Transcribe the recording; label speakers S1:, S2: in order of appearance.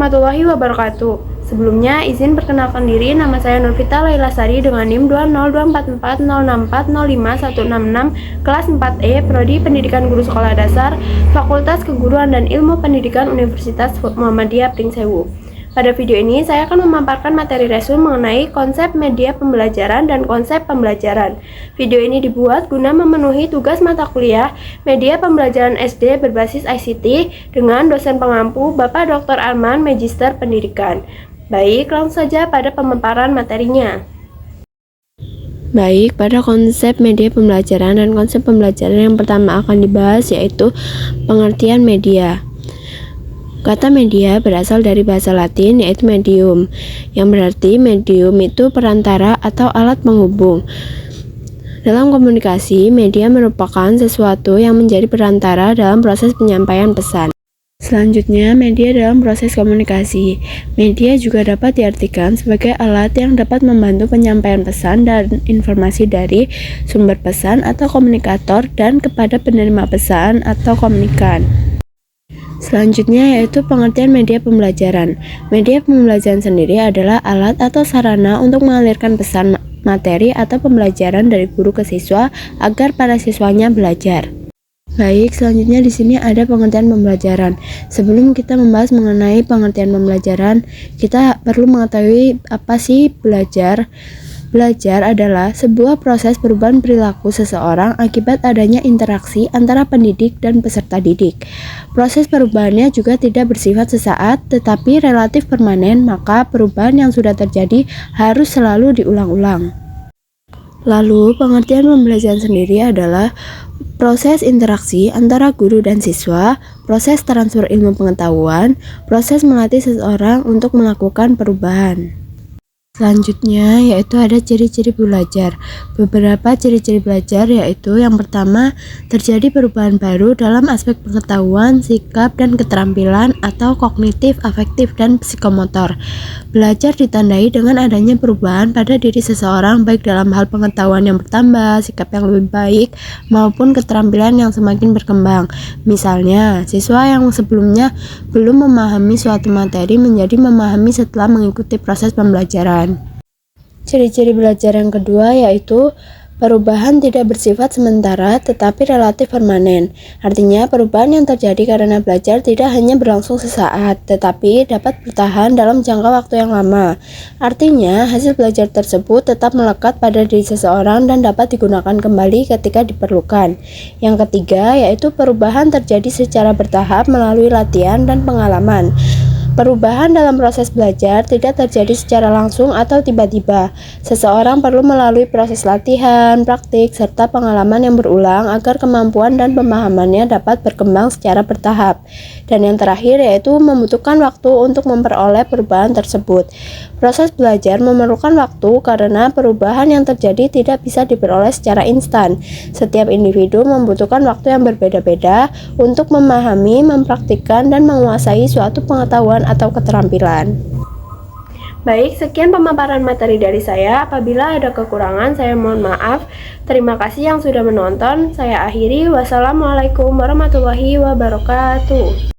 S1: warahmatullahi wabarakatuh. Sebelumnya, izin perkenalkan diri, nama saya Nurvita Lailasari dengan NIM 20244051666, kelas 4E, Prodi Pendidikan Guru Sekolah Dasar, Fakultas Keguruan dan Ilmu Pendidikan Universitas Muhammadiyah Pringsewu. Pada video ini, saya akan memaparkan materi resume mengenai konsep media pembelajaran dan konsep pembelajaran. Video ini dibuat guna memenuhi tugas mata kuliah media pembelajaran SD berbasis ICT dengan dosen pengampu Bapak Dr. Arman, Magister Pendidikan. Baik, langsung saja pada pemaparan materinya. Baik, pada konsep media pembelajaran dan konsep pembelajaran yang pertama akan dibahas yaitu pengertian media. Kata media berasal dari bahasa Latin yaitu medium, yang berarti medium itu perantara atau alat penghubung. Dalam komunikasi, media merupakan sesuatu yang menjadi perantara dalam proses penyampaian pesan. Selanjutnya, media dalam proses komunikasi. Media juga dapat diartikan sebagai alat yang dapat membantu penyampaian pesan dan informasi dari sumber pesan atau komunikator dan kepada penerima pesan atau komunikan. Selanjutnya yaitu pengertian media pembelajaran. Media pembelajaran sendiri adalah alat atau sarana untuk mengalirkan pesan materi atau pembelajaran dari guru ke siswa agar para siswanya belajar. Baik, selanjutnya di sini ada pengertian pembelajaran. Sebelum kita membahas mengenai pengertian pembelajaran, kita perlu mengetahui apa sih belajar. Belajar adalah sebuah proses perubahan perilaku seseorang akibat adanya interaksi antara pendidik dan peserta didik. Proses perubahannya juga tidak bersifat sesaat, tetapi relatif permanen, maka perubahan yang sudah terjadi harus selalu diulang-ulang. Lalu, pengertian pembelajaran sendiri adalah proses interaksi antara guru dan siswa, proses transfer ilmu pengetahuan, proses melatih seseorang untuk melakukan perubahan. Selanjutnya yaitu ada ciri-ciri belajar. Beberapa ciri-ciri belajar yaitu yang pertama, terjadi perubahan baru dalam aspek pengetahuan, sikap, dan keterampilan atau kognitif, afektif, dan psikomotor. Belajar ditandai dengan adanya perubahan pada diri seseorang baik dalam hal pengetahuan yang bertambah, sikap yang lebih baik, maupun keterampilan yang semakin berkembang. Misalnya, siswa yang sebelumnya belum memahami suatu materi menjadi memahami setelah mengikuti proses pembelajaran. Ciri-ciri belajar yang kedua yaitu perubahan tidak bersifat sementara tetapi relatif permanen. Artinya perubahan yang terjadi karena belajar tidak hanya berlangsung sesaat tetapi dapat bertahan dalam jangka waktu yang lama. Artinya hasil belajar tersebut tetap melekat pada diri seseorang dan dapat digunakan kembali ketika diperlukan. Yang ketiga yaitu perubahan terjadi secara bertahap melalui latihan dan pengalaman. Perubahan dalam proses belajar tidak terjadi secara langsung atau tiba-tiba. Seseorang perlu melalui proses latihan, praktik, serta pengalaman yang berulang agar kemampuan dan pemahamannya dapat berkembang secara bertahap. Dan yang terakhir yaitu membutuhkan waktu untuk memperoleh perubahan tersebut. Proses belajar memerlukan waktu karena perubahan yang terjadi tidak bisa diperoleh secara instan. Setiap individu membutuhkan waktu yang berbeda-beda untuk memahami, mempraktikkan, dan menguasai suatu pengetahuan atau keterampilan. Baik, sekian pemaparan materi dari saya. Apabila ada kekurangan, saya mohon maaf. Terima kasih yang sudah menonton. Saya akhiri. Wassalamualaikum warahmatullahi wabarakatuh.